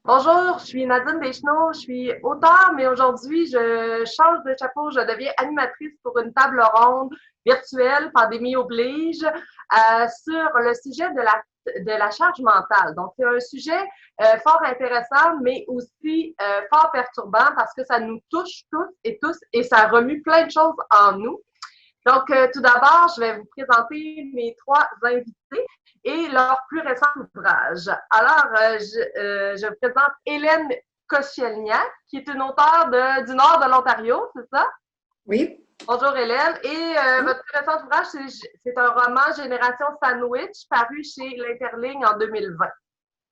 Bonjour, je suis Nadine Deschenaux, je suis auteure, mais aujourd'hui, je change de chapeau, je deviens animatrice pour une table ronde virtuelle, pandémie oblige, sur le sujet de la charge mentale. Donc, c'est un sujet fort intéressant, mais aussi fort perturbant parce que ça nous touche tous et ça remue plein de choses en nous. Donc, tout d'abord, je vais vous présenter mes trois invités et leur plus récent ouvrage. Alors, je vous présente Hélène Kochielniak, qui est une auteure du nord de l'Ontario, c'est ça? Oui, Bonjour Hélène. Et votre plus récent ouvrage, c'est un roman Génération Sandwich, paru chez l'Interligne en 2020.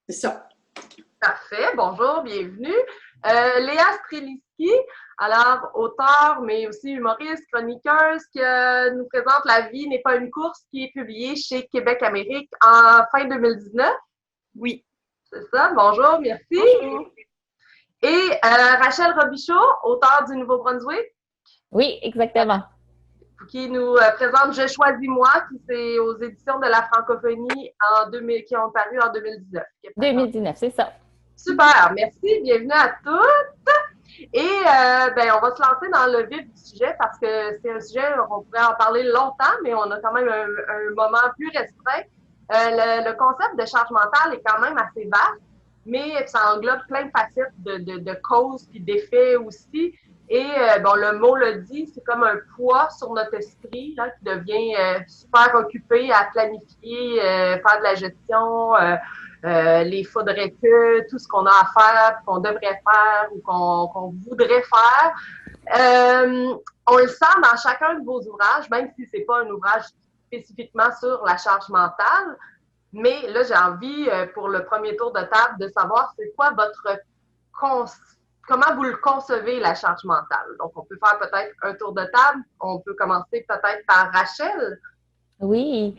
c'est ça. Parfait. Bonjour, bienvenue. Léa Streliski, alors auteure, mais aussi humoriste, chroniqueuse, qui nous présente La vie n'est pas une course, qui est publiée chez Québec Amérique en fin 2019. Oui. C'est ça. Bonjour, merci. Bonjour. Et Rachel Robichaud, auteure du Nouveau-Brunswick, Oui, exactement. qui nous présente Je choisis moi, qui c'est aux éditions de la francophonie qui ont paru en 2019. 2019, c'est ça. Super, merci, bienvenue à tous. Et on va se lancer dans le vif du sujet parce que c'est un sujet, on pourrait en parler longtemps, mais on a quand même un moment plus restreint. Le concept de charge mentale est quand même assez vaste, mais ça englobe plein de facettes de causes et d'effets aussi. Et le mot le dit, c'est comme un poids sur notre esprit là, qui devient super occupé à planifier, faire de la gestion, les faudrait que, tout ce qu'on a à faire, qu'on devrait faire ou qu'on voudrait faire. On le sent dans chacun de vos ouvrages, même si c'est pas un ouvrage spécifiquement sur la charge mentale. Mais là, j'ai envie, pour le premier tour de table, de savoir c'est quoi comment vous le concevez, la charge mentale. Donc, on peut faire peut-être un tour de table. On peut commencer peut-être par Rachel. Oui.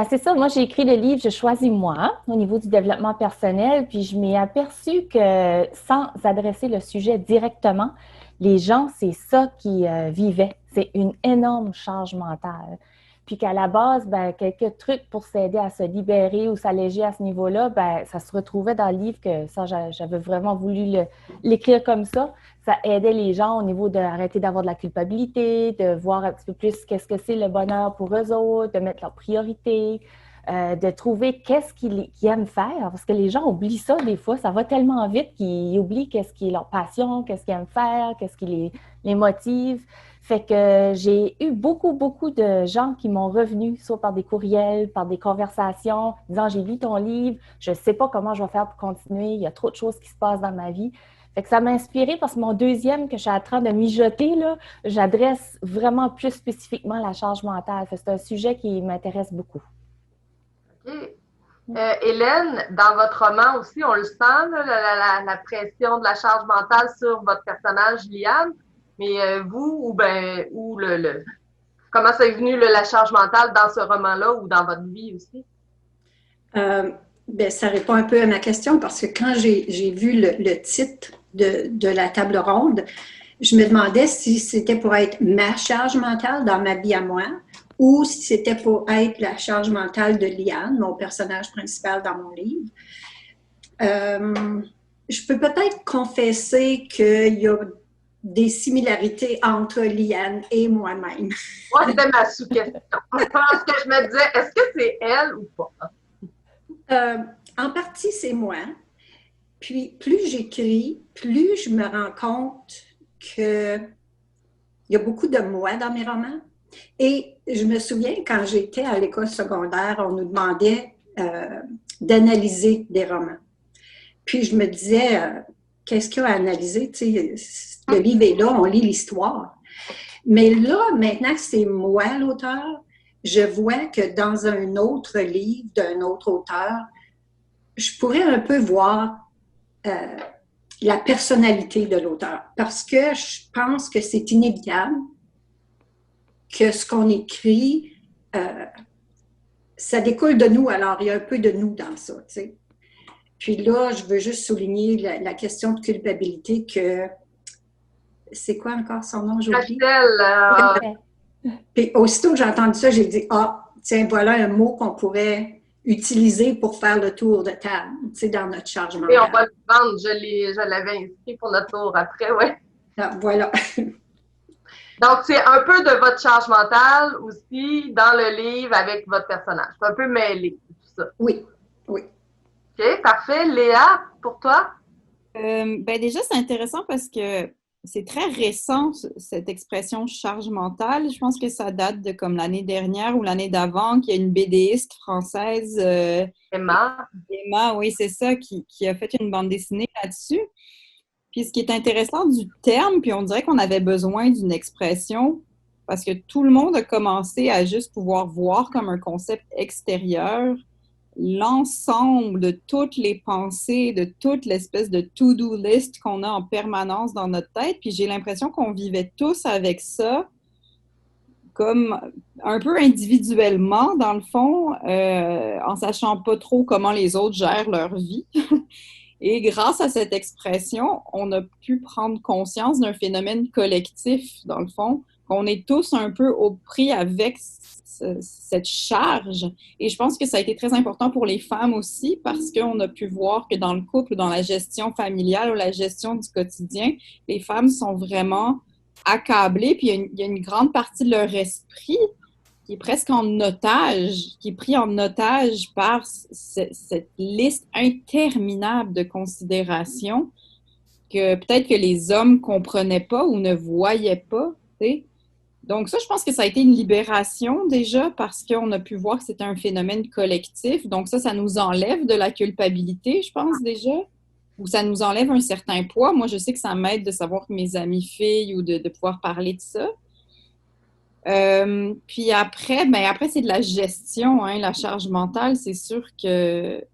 C'est ça. Moi, j'ai écrit le livre Je choisis moi au niveau du développement personnel, puis je m'ai aperçu que sans adresser le sujet directement, les gens, c'est ça qu'ils vivaient. C'est une énorme charge mentale. Puis qu'à la base, quelques trucs pour s'aider à se libérer ou s'alléger à ce niveau-là, ça se retrouvait dans le livre que ça, j'avais vraiment voulu l'écrire comme ça. Ça aidait les gens au niveau d'arrêter d'avoir de la culpabilité, de voir un petit peu plus qu'est-ce que c'est le bonheur pour eux autres, de mettre leurs priorités, de trouver qu'est-ce qu'ils aiment faire. Parce que les gens oublient ça des fois, ça va tellement vite qu'ils oublient qu'est-ce qui est leur passion, qu'est-ce qu'ils aiment faire, qu'est-ce qui les motive. Fait que j'ai eu beaucoup de gens qui m'ont revenu, soit par des courriels, par des conversations, disant j'ai lu ton livre, je ne sais pas comment je vais faire pour continuer, il y a trop de choses qui se passent dans ma vie. Fait que ça m'a inspiré parce que mon deuxième que je suis en train de mijoter, là, j'adresse vraiment plus spécifiquement la charge mentale. Fait que c'est un sujet qui m'intéresse beaucoup. OK. Hélène, dans votre roman aussi, on le sent, là, la pression de la charge mentale sur votre personnage, Liane. Mais vous, comment c'est venu la charge mentale dans ce roman-là ou dans votre vie aussi? Ça répond un peu à ma question parce que quand j'ai vu le titre de la table ronde, je me demandais si c'était pour être ma charge mentale dans ma vie à moi ou si c'était pour être la charge mentale de Liane, mon personnage principal dans mon livre. Je peux peut-être confesser qu'il y a des similarités entre Liane et moi-même. Moi, c'était ma sous-question. Parce que je me disais, est-ce que c'est elle ou pas? En partie, c'est moi. Puis, plus j'écris, plus je me rends compte qu'il y a beaucoup de moi dans mes romans. Et je me souviens, quand j'étais à l'école secondaire, on nous demandait d'analyser des romans. Puis, je me disais, qu'est-ce qu'il y a à analyser? Tu sais, le livre est là, on lit l'histoire. Mais là, maintenant que c'est moi l'auteur, je vois que dans un autre livre d'un autre auteur, je pourrais un peu voir la personnalité de l'auteur. Parce que je pense que c'est inévitable que ce qu'on écrit, ça découle de nous. Alors, il y a un peu de nous dans ça, tu sais. Puis là, je veux juste souligner la question de culpabilité que... C'est quoi encore son nom, j'oublie? Rachel, Puis aussitôt que j'ai entendu ça, j'ai dit, ah, tiens, voilà un mot qu'on pourrait utiliser pour faire le tour de table, tu sais, dans notre charge mentale. Et on va le prendre, je l'avais inscrit pour notre tour après, oui. Voilà. Donc, c'est un peu de votre charge mentale aussi dans le livre avec votre personnage. C'est un peu mêlé, tout ça. Oui, oui. OK, parfait. Léa, pour toi? Ben déjà, c'est intéressant parce que c'est très récent, cette expression charge mentale. Je pense que ça date de comme l'année dernière ou l'année d'avant, qu'il y a une BDiste française, Emma. Emma, oui, c'est ça, qui a fait une bande dessinée là-dessus. Puis ce qui est intéressant du terme, puis on dirait qu'on avait besoin d'une expression parce que tout le monde a commencé à juste pouvoir voir comme un concept extérieur l'ensemble de toutes les pensées, de toute l'espèce de to-do list qu'on a en permanence dans notre tête. Puis j'ai l'impression qu'on vivait tous avec ça comme un peu individuellement, dans le fond, en sachant pas trop comment les autres gèrent leur vie. Et grâce à cette expression, on a pu prendre conscience d'un phénomène collectif, dans le fond, qu'on est tous un peu au prix avec cette charge. Et je pense que ça a été très important pour les femmes aussi parce qu'on a pu voir que dans le couple, dans la gestion familiale ou la gestion du quotidien, les femmes sont vraiment accablées. Puis il y a une grande partie de leur esprit qui est presque en otage, qui est pris en otage par cette liste interminable de considérations que peut-être que les hommes comprenaient pas ou ne voyaient pas, tu sais. Donc ça, je pense que ça a été une libération déjà parce qu'on a pu voir que c'était un phénomène collectif. Donc ça nous enlève de la culpabilité, je pense déjà, ou ça nous enlève un certain poids. Moi, je sais que ça m'aide de savoir que mes amies filles ou de pouvoir parler de ça. Puis après, c'est de la gestion, hein, la charge mentale. C'est sûr que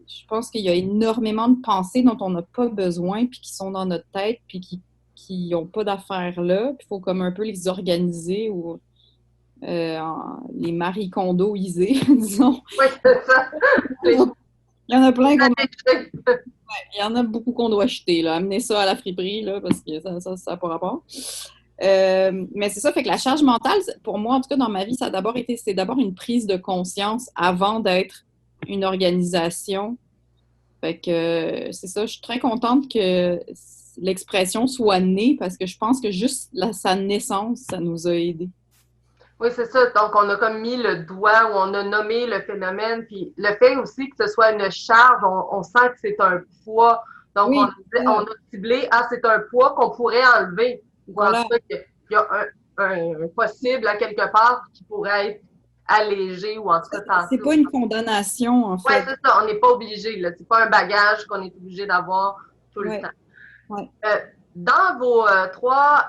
je pense qu'il y a énormément de pensées dont on n'a pas besoin puis qui sont dans notre tête puis qui n'ont pas d'affaires là. Puis il faut comme un peu les organiser ou les marie-kondoiser, disons. Oui, c'est ça. Il y en a plein il y en a beaucoup qu'on doit acheter, là. Amener ça à la friperie, là, parce que ça n'a pas rapport. Mais c'est ça, fait que la charge mentale, pour moi, en tout cas, dans ma vie, c'est d'abord une prise de conscience avant d'être une organisation. Fait que c'est ça, je suis très contente que l'expression soit née parce que je pense que juste sa naissance, ça nous a aidés. Oui, c'est ça. Donc, on a comme mis le doigt où on a nommé le phénomène. Puis le fait aussi que ce soit une charge, on sent que c'est un poids. Donc, oui, on a ciblé, c'est un poids qu'on pourrait enlever. Voilà. Il y a un possible à quelque part qui pourrait être allégé ou en tout cas... C'est pas une condamnation, en fait. Oui, c'est ça. On n'est pas obligé. Là. C'est pas un bagage qu'on est obligé d'avoir tout le temps. Ouais. Dans vos trois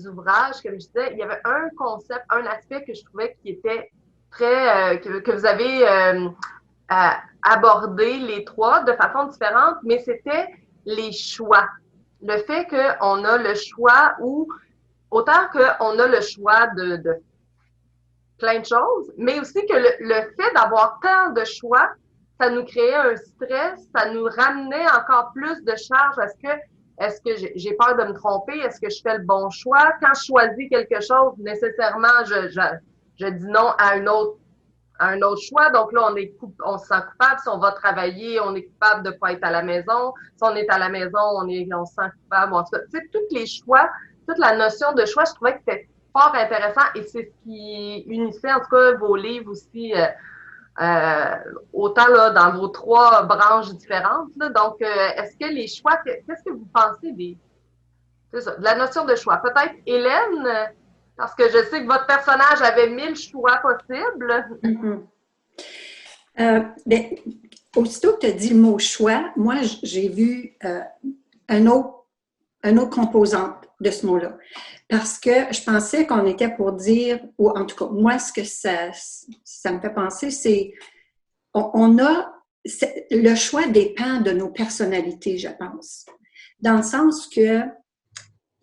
ouvrages, comme je disais, il y avait un concept, un aspect que je trouvais qui était très... que vous avez abordé les trois de façon différente, mais c'était les choix. Le fait qu'on a le choix ou autant qu'on a le choix de plein de choses, mais aussi que le fait d'avoir tant de choix, ça nous créait un stress, ça nous ramenait encore plus de charge. Est-ce que j'ai peur de me tromper? Est-ce que je fais le bon choix? Quand je choisis quelque chose, nécessairement, je dis non à un autre choix. Donc là, on se sent coupable. Si on va travailler, on est coupable de ne pas être à la maison. Si on est à la maison, on se sent coupable. En tout cas, tu sais, tous les choix, toute la notion de choix, je trouvais que c'était fort intéressant et c'est ce qui unissait, en tout cas, vos livres aussi, autant là, dans vos trois branches différentes. Là. Donc, est-ce que les choix, qu'est-ce que vous pensez de la notion de choix? Peut-être Hélène, parce que je sais que votre personnage avait 1000 choix possibles. Ben, aussitôt que tu as dit le mot choix, moi, j'ai vu un autre composante de ce mot-là. Parce que je pensais qu'on était pour dire, ou en tout cas, moi, ce que ça me fait penser, c'est le choix dépend de nos personnalités, je pense. Dans le sens que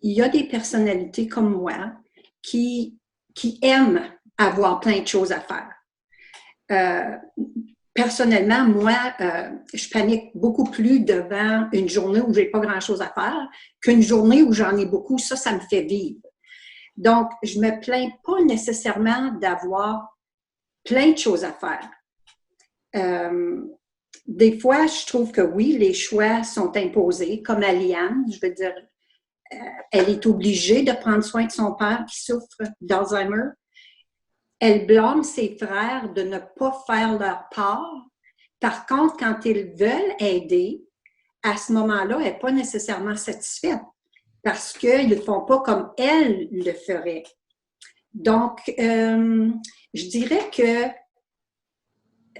il y a des personnalités comme moi qui aiment avoir plein de choses à faire. Personnellement, moi, je panique beaucoup plus devant une journée où j'ai pas grand-chose à faire qu'une journée où j'en ai beaucoup. Ça me fait vivre. Donc, je me plains pas nécessairement d'avoir plein de choses à faire. Des fois, je trouve que oui, les choix sont imposés, comme à Liane, je veux dire, elle est obligée de prendre soin de son père qui souffre d'Alzheimer. Elle blâme ses frères de ne pas faire leur part. Par contre, quand ils veulent aider, à ce moment-là, elle n'est pas nécessairement satisfaite parce qu'ils ne le font pas comme elle le ferait. Donc, je dirais que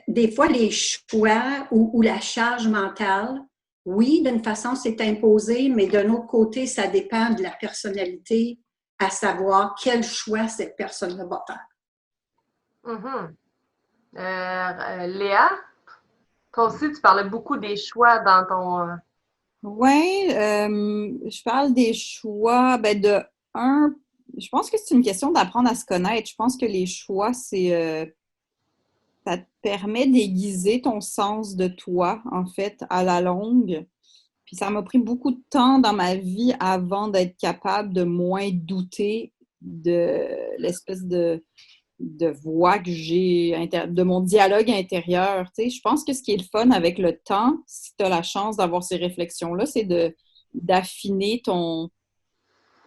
des fois, les choix ou la charge mentale, oui, d'une façon, c'est imposé, mais d'un autre côté, ça dépend de la personnalité, à savoir quel choix cette personne va faire. Mhm. Léa, toi aussi, tu parlais beaucoup des choix dans ton... Oui, je parle des choix. Ben je pense que c'est une question d'apprendre à se connaître. Je pense que les choix, ça te permet d'aiguiser ton sens de toi, en fait, à la longue. Puis ça m'a pris beaucoup de temps dans ma vie avant d'être capable de moins douter de l'espèce de voix que j'ai, de mon dialogue intérieur. Tu sais, je pense que ce qui est le fun avec le temps, si tu as la chance d'avoir ces réflexions-là, c'est d'affiner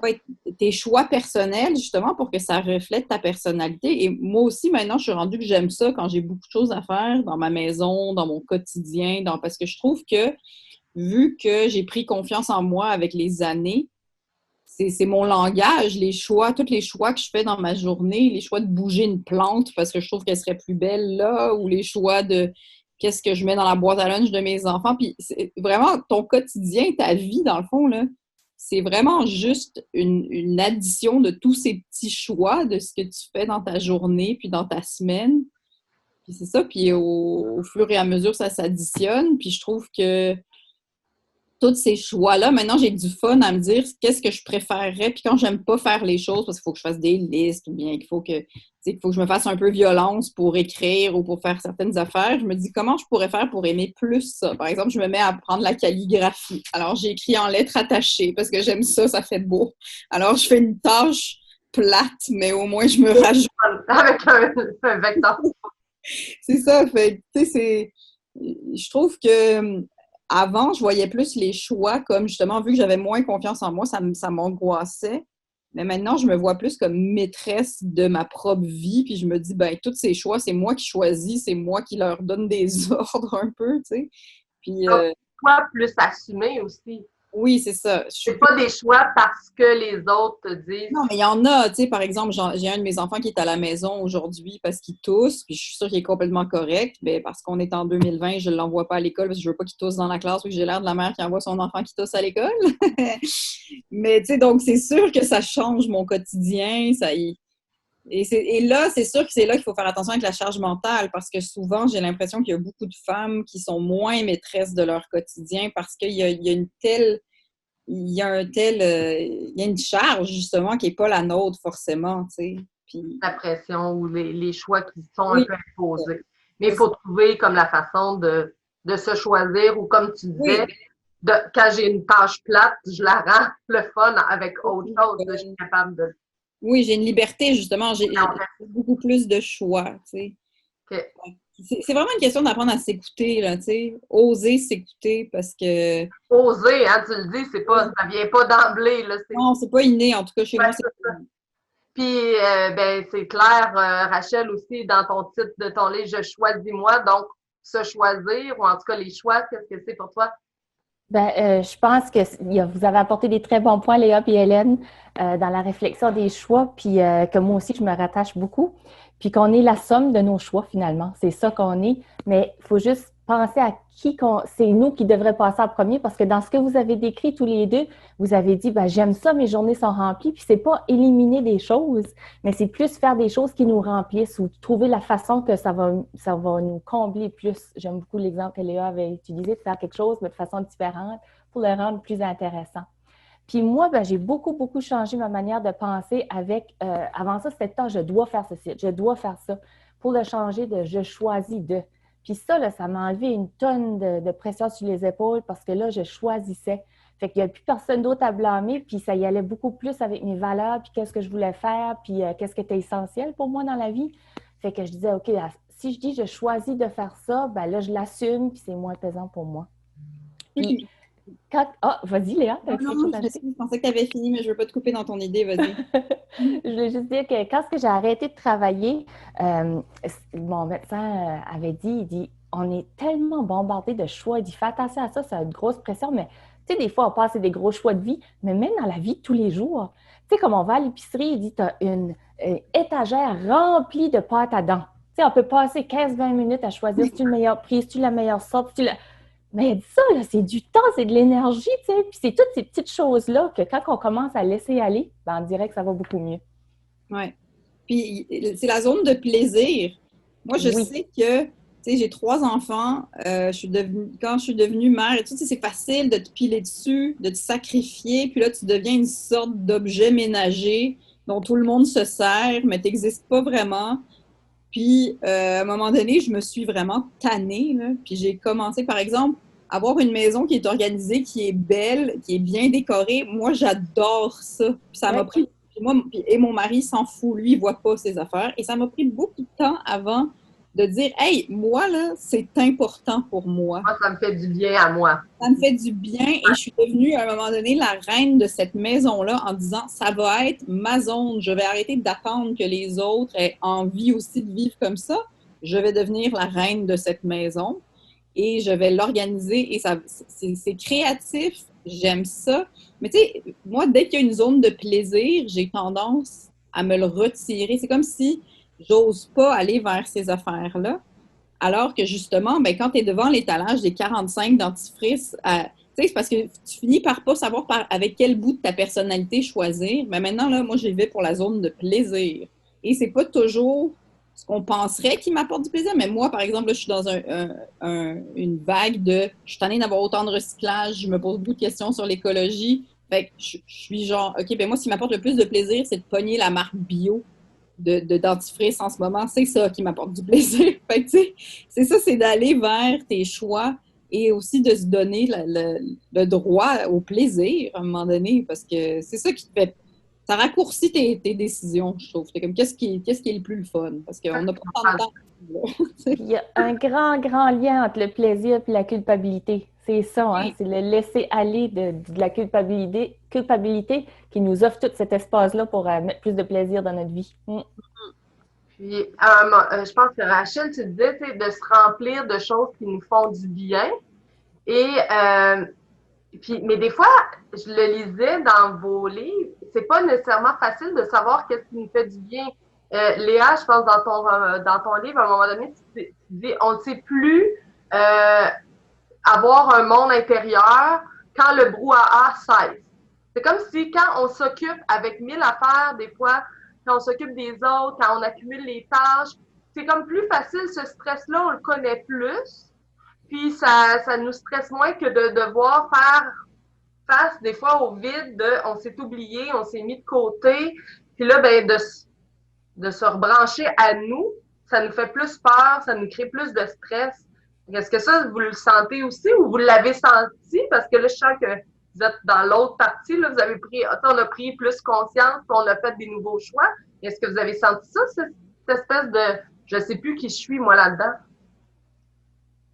ouais, tes choix personnels, justement, pour que ça reflète ta personnalité. Et moi aussi, maintenant, je suis rendue que j'aime ça quand j'ai beaucoup de choses à faire dans ma maison, dans mon quotidien, parce que je trouve que, vu que j'ai pris confiance en moi avec les années, c'est mon langage, les choix, tous les choix que je fais dans ma journée, les choix de bouger une plante parce que je trouve qu'elle serait plus belle là, ou les choix de qu'est-ce que je mets dans la boîte à lunch de mes enfants. Puis c'est vraiment ton quotidien, ta vie, dans le fond, là, c'est vraiment juste une addition de tous ces petits choix de ce que tu fais dans ta journée puis dans ta semaine. Puis c'est ça, puis au fur et à mesure, ça s'additionne. Puis je trouve que tous ces choix-là, maintenant, j'ai du fun à me dire qu'est-ce que je préférerais. Puis quand j'aime pas faire les choses, parce qu'il faut que je fasse des listes ou bien qu'il faut que je me fasse un peu violence pour écrire ou pour faire certaines affaires, je me dis comment je pourrais faire pour aimer plus ça. Par exemple, je me mets à apprendre la calligraphie. Alors, j'écris en lettres attachées parce que j'aime ça, ça fait beau. Alors, je fais une tâche plate, mais au moins, je me rajoute. Avec un vecteur. C'est ça, fait tu sais, je trouve que avant, je voyais plus les choix comme, justement, vu que j'avais moins confiance en moi, ça m'angoissait. Mais maintenant, je me vois plus comme maîtresse de ma propre vie, puis je me dis, ben, tous ces choix, c'est moi qui choisis, c'est moi qui leur donne des ordres un peu, tu sais. Puis, Donc, toi, plus assumé aussi. oui, c'est ça. C'est pas des choix parce que les autres te disent. Non, mais il y en a, tu sais, par exemple, j'ai un de mes enfants qui est à la maison aujourd'hui parce qu'il tousse, puis je suis sûre qu'il est complètement correct, mais parce qu'on est en 2020, je ne l'envoie pas à l'école parce que je veux pas qu'il tousse dans la classe, puis que j'ai l'air de la mère qui envoie son enfant qui tousse à l'école. Mais, tu sais, donc c'est sûr que ça change mon quotidien, et là, c'est sûr que c'est là qu'il faut faire attention avec la charge mentale parce que souvent, j'ai l'impression qu'il y a beaucoup de femmes qui sont moins maîtresses de leur quotidien parce qu'il y a une telle il y a une charge, justement, qui n'est pas la nôtre, forcément, tu sais. Puis, La pression ou les choix qui sont un oui, peu imposés. Mais il faut trouver comme la façon de se choisir ou comme tu disais, oui, quand j'ai une tâche plate, je la rends le fun avec autre chose. Je suis capable de oui, j'ai une liberté, justement. J'ai beaucoup plus de choix, tu sais. okay. C'est vraiment une question d'apprendre à s'écouter, là, tu sais. Oser s'écouter parce que... Oser, hein, tu le dis, c'est pas, ça vient pas d'emblée. Là, Non, c'est pas inné. En tout cas, chez moi, c'est pas inné. Puis, ben, c'est clair, Rachel, aussi, dans ton titre de ton livre, Je choisis moi, donc se choisir, ou en tout cas les choix, qu'est-ce que c'est pour toi? Ben, je pense que vous avez apporté des très bons points, Léa et Hélène, dans la réflexion des choix, puis que moi aussi, je me rattache beaucoup. Puis qu'on est la somme de nos choix, finalement. C'est ça qu'on est. Mais il faut juste penser à c'est nous qui devrait passer en premier, parce que dans ce que vous avez décrit tous les deux, vous avez dit, ben, j'aime ça, mes journées sont remplies. Puis c'est pas éliminer des choses, mais c'est plus faire des choses qui nous remplissent ou trouver la façon que ça va nous combler plus. J'aime beaucoup l'exemple que Léa avait utilisé, de faire quelque chose, mais de façon différente pour le rendre plus intéressant. Puis moi, ben, j'ai beaucoup, beaucoup changé ma manière de penser avec, avant ça, c'était je dois faire ceci, je dois faire ça, pour le changer de je choisis de. Puis ça, là, ça m'a enlevé une tonne de pression sur les épaules parce que là, je choisissais. Fait qu'il n'y a plus personne d'autre à blâmer, puis ça y allait beaucoup plus avec mes valeurs, puis qu'est-ce que je voulais faire, puis qu'est-ce qui était essentiel pour moi dans la vie. Fait que je disais, OK, si je dis je choisis de faire ça, ben là, je l'assume, puis c'est moins pesant pour moi. Puis, vas-y, Léa, non, je pensais que tu avais fini, mais je ne veux pas te couper dans ton idée, vas-y. Je voulais juste dire que quand j'ai arrêté de travailler, mon médecin avait dit, il dit, on est tellement bombardé de choix. Il dit, fais attention à ça, c'est une grosse pression, mais tu sais, des fois, on passe des gros choix de vie, mais même dans la vie de tous les jours, tu sais, comme on va à l'épicerie, il dit, tu as une étagère remplie de pâtes à dents. Tu sais, on peut passer 15-20 minutes à choisir si tu le meilleur prix, si tu la meilleure sorte, si tu Mais ça, là, c'est du temps, c'est de l'énergie, tu sais. Puis c'est toutes ces petites choses-là que quand on commence à laisser aller, ben, on dirait que ça va beaucoup mieux. Oui. Puis c'est la zone de plaisir. Moi, je sais que, tu sais, j'ai 3 enfants. Quand je suis devenue mère, et tout, c'est facile de te piler dessus, de te sacrifier. Puis là, tu deviens une sorte d'objet ménager dont tout le monde se sert, mais tu n'existes pas vraiment. Puis, à un moment donné, je me suis vraiment tannée, là. Puis j'ai commencé, par exemple, à avoir une maison qui est organisée, qui est belle, qui est bien décorée. Moi, j'adore ça. Puis ça m'a pris... Et mon mari s'en fout. Lui, il voit pas ses affaires. Et ça m'a pris beaucoup de temps avant de dire, hey, moi, là, c'est important pour moi. Moi, ça me fait du bien à moi. Ça me fait du bien et je suis devenue, à un moment donné, la reine de cette maison-là en disant, ça va être ma zone. Je vais arrêter d'attendre que les autres aient envie aussi de vivre comme ça. Je vais devenir la reine de cette maison et je vais l'organiser. Et ça, c'est créatif. J'aime ça. Mais tu sais, moi, dès qu'il y a une zone de plaisir, j'ai tendance à me le retirer. C'est comme si j'ose pas aller vers ces affaires-là. Alors que justement, ben, quand tu es devant l'étalage des 45 dentifrices, c'est parce que tu finis par pas savoir avec quel bout de ta personnalité choisir. Mais maintenant, là, moi, j'y vais pour la zone de plaisir. Et c'est pas toujours ce qu'on penserait qui m'apporte du plaisir. Mais moi, par exemple, là, je suis dans une vague de... Je suis tannée d'avoir autant de recyclage, je me pose beaucoup de questions sur l'écologie. Fait que je suis genre, OK, ben moi, ce qui m'apporte le plus de plaisir, c'est de pogner la marque bio de dentifrice en ce moment. C'est ça qui m'apporte du plaisir. Fait que, tu sais, c'est ça, c'est d'aller vers tes choix et aussi de se donner le droit au plaisir à un moment donné, parce que c'est ça qui te fait... Ça raccourcit tes décisions, je trouve. C'est comme, qu'est-ce qui est le plus le fun? Parce qu'on n'a pas tant de temps. Il y a un grand, grand lien entre le plaisir et la culpabilité. C'est ça, hein? C'est le laisser aller de la culpabilité qui nous offre tout cet espace-là pour mettre plus de plaisir dans notre vie. Puis, je pense que Rachel, tu disais, de se remplir de choses qui nous font du bien. Mais des fois, je le lisais dans vos livres, c'est pas nécessairement facile de savoir qu'est-ce qui nous fait du bien. Léa, je pense, dans ton livre, à un moment donné, tu dis, on ne sait plus avoir un monde intérieur quand le brouhaha cesse. C'est comme si quand on s'occupe avec 1000 affaires, des fois, quand on s'occupe des autres, quand on accumule les tâches, c'est comme plus facile, ce stress-là, on le connaît plus. Puis ça nous stresse moins que de devoir faire face des fois au vide on s'est oublié, on s'est mis de côté. Puis là, ben, de se rebrancher à nous, ça nous fait plus peur, ça nous crée plus de stress. Est-ce que ça, vous le sentez aussi ou vous l'avez senti? Parce que là, je sens que vous êtes dans l'autre partie, là, vous avez pris, on a pris plus conscience, puis on a fait des nouveaux choix. Est-ce que vous avez senti ça, cette espèce de je sais plus qui je suis, moi, là-dedans?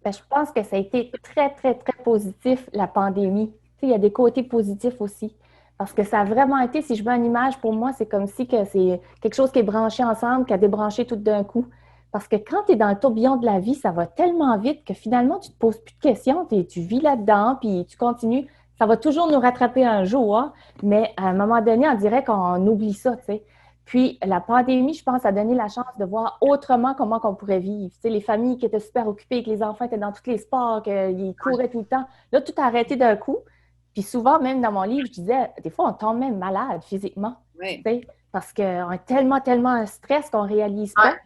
Ben, je pense que ça a été très, très, très positif, la pandémie. Tu sais, il y a des côtés positifs aussi. Parce que ça a vraiment été, si je veux une image, pour moi, c'est comme si que c'est quelque chose qui est branché ensemble, qui a débranché tout d'un coup. Parce que quand tu es dans le tourbillon de la vie, ça va tellement vite que finalement, tu ne te poses plus de questions, tu vis là-dedans, puis tu continues. Ça va toujours nous rattraper un jour, hein, mais à un moment donné, on dirait qu'on oublie ça, tu sais. Puis la pandémie, je pense, a donné la chance de voir autrement comment on pourrait vivre. Tu sais, les familles qui étaient super occupées, que les enfants étaient dans tous les sports, qu'ils couraient tout le temps. Là, tout a arrêté d'un coup. Puis souvent, même dans mon livre, je disais, des fois, on tombe même malade physiquement. Oui. Tu sais, parce qu'on est tellement, tellement un stress qu'on ne réalise pas.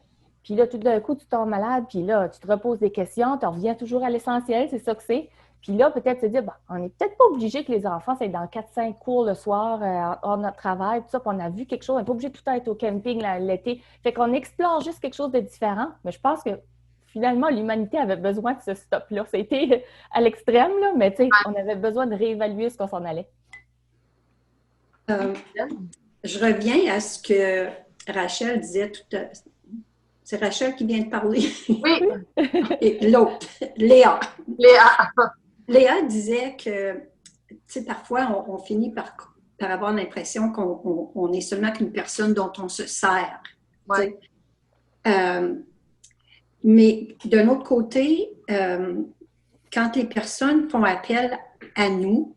Puis là, tout d'un coup, tu tombes malade, puis là, tu te reposes des questions, tu reviens toujours à l'essentiel, c'est ça que c'est. Puis là, peut-être se dire, on n'est peut-être pas obligé que les enfants soient dans 4-5 cours le soir, hors notre travail, tout ça, puis on a vu quelque chose, on n'est pas obligé de tout être au camping l'été. Fait qu'on explore juste quelque chose de différent. Mais je pense que finalement, l'humanité avait besoin de ce stop-là. Ça a été à l'extrême, là, mais tu sais, on avait besoin de réévaluer ce qu'on s'en allait. Je reviens à ce que Rachel disait C'est Rachel qui vient de parler. Oui, Et l'autre, Léa. Léa. Léa disait que, tu sais, parfois, on finit par avoir l'impression qu'on est seulement qu'une personne dont on se sert. Ouais. Mais d'un autre côté, quand les personnes font appel à nous,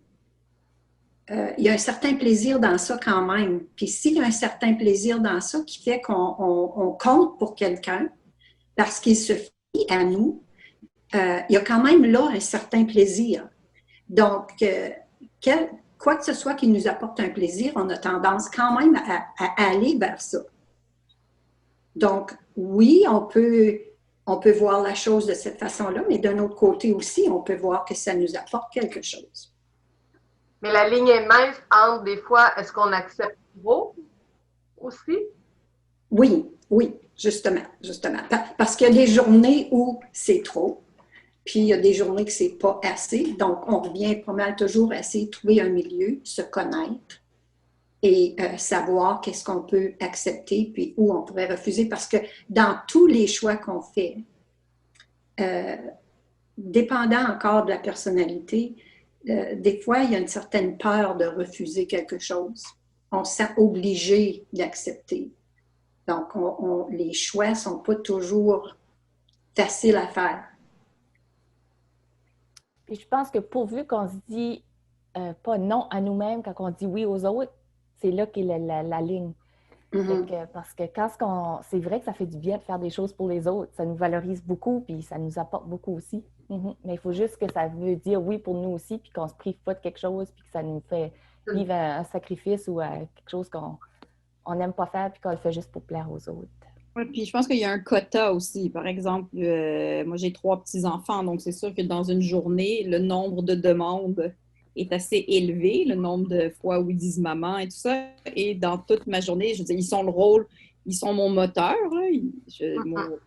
il y a un certain plaisir dans ça quand même. Puis s'il y a un certain plaisir dans ça qui fait qu'on compte pour quelqu'un parce qu'il se fie à nous, il y a quand même là un certain plaisir. Donc, quoi que ce soit qui nous apporte un plaisir, on a tendance quand même à aller vers ça. Donc, oui, on peut voir la chose de cette façon-là, mais d'un autre côté aussi, on peut voir que ça nous apporte quelque chose. Mais la ligne est mince entre des fois, est-ce qu'on accepte trop aussi? Oui, justement. Parce qu'il y a des journées où c'est trop, puis il y a des journées que c'est pas assez. Donc, on revient pas mal toujours à essayer de trouver un milieu, se connaître et savoir qu'est-ce qu'on peut accepter, puis où on pourrait refuser. Parce que dans tous les choix qu'on fait, dépendant encore de la personnalité, des fois, il y a une certaine peur de refuser quelque chose. On se sent obligé d'accepter. Donc, les choix ne sont pas toujours faciles à faire. Puis je pense que pourvu qu'on se dit pas non à nous-mêmes quand on dit oui aux autres, c'est là qu'est la ligne. Mm-hmm. Parce que c'est vrai que ça fait du bien de faire des choses pour les autres. Ça nous valorise beaucoup, puis ça nous apporte beaucoup aussi. Mais il faut juste que ça veut dire oui pour nous aussi, puis qu'on se prive pas de quelque chose, puis que ça nous fait vivre un sacrifice ou quelque chose qu'on n'aime pas faire, puis qu'on le fait juste pour plaire aux autres. Ouais, puis je pense qu'il y a un quota aussi. Par exemple, moi j'ai 3 petits-enfants, donc c'est sûr que dans une journée, le nombre de demandes est assez élevé, le nombre de fois où ils disent maman et tout ça. Et dans toute ma journée, je veux dire, ils sont mon moteur.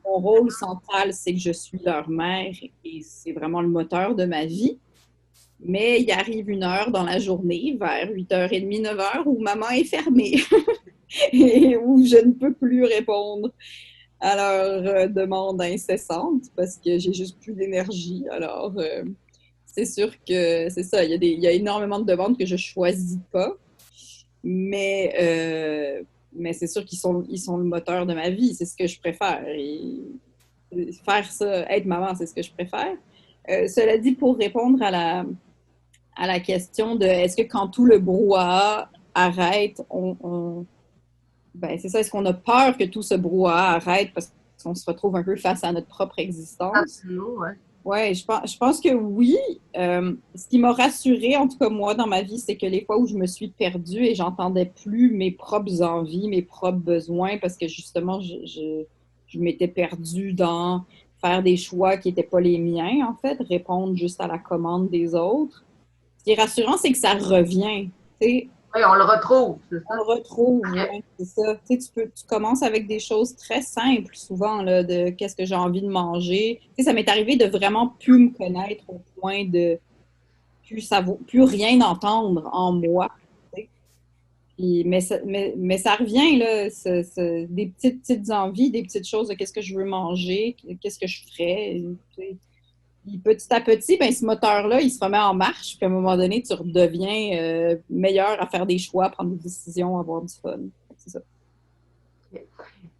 Mon rôle central, c'est que je suis leur mère et c'est vraiment le moteur de ma vie. Mais il arrive une heure dans la journée, vers 8h30, 9h, où maman est fermée et où je ne peux plus répondre à leurs demandes incessantes parce que j'ai juste plus d'énergie. Alors, c'est sûr que c'est ça. Il y a énormément de demandes que je choisis pas, mais c'est sûr qu'ils sont le moteur de ma vie. C'est ce que je préfère. Et faire ça, être maman, c'est ce que je préfère. Cela dit, pour répondre à la question de est-ce que quand tout le brouhaha arrête, ben, c'est ça, est-ce qu'on a peur que tout ce brouhaha arrête parce qu'on se retrouve un peu face à notre propre existence? Absolument, ouais. Oui, je pense que oui. Ce qui m'a rassurée, en tout cas moi, dans ma vie, c'est que les fois où je me suis perdue et j'entendais plus mes propres envies, mes propres besoins, parce que justement, je m'étais perdue dans faire des choix qui n'étaient pas les miens, en fait, répondre juste à la commande des autres. Ce qui est rassurant, c'est que ça revient. Tu sais, Oui, on le retrouve, c'est ça? on le retrouve, ouais, c'est ça. Tu sais, tu commences avec des choses très simples, souvent, là, de qu'est-ce que j'ai envie de manger. Tu sais, ça m'est arrivé de vraiment plus me connaître au point de plus rien entendre en moi. Tu sais. Mais ça revient, là, des petites envies, des petites choses de qu'est-ce que je veux manger, qu'est-ce que je ferais. Tu sais. Puis petit à petit, ben, ce moteur-là, il se remet en marche. Puis à un moment donné, tu redeviens meilleur à faire des choix, à prendre des décisions, à avoir du fun. C'est ça. Okay.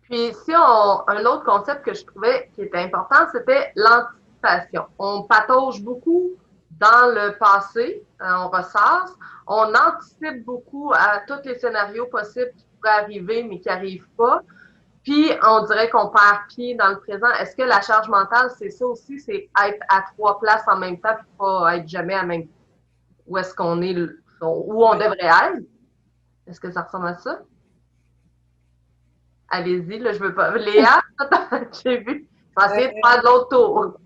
Puis un autre concept que je trouvais qui était important, c'était l'anticipation. On patauge beaucoup dans le passé, on ressasse, on anticipe beaucoup à tous les scénarios possibles qui pourraient arriver, mais qui n'arrivent pas. Puis, on dirait qu'on perd pied dans le présent. Est-ce que la charge mentale, c'est ça aussi? C'est être à 3 places en même temps, puis pas être jamais à même où est-ce qu'on est, où on devrait être? Est-ce que ça ressemble à ça? Allez-y, là, je veux pas. Léa, j'ai vu. Je vais essayer de faire de l'autre tour.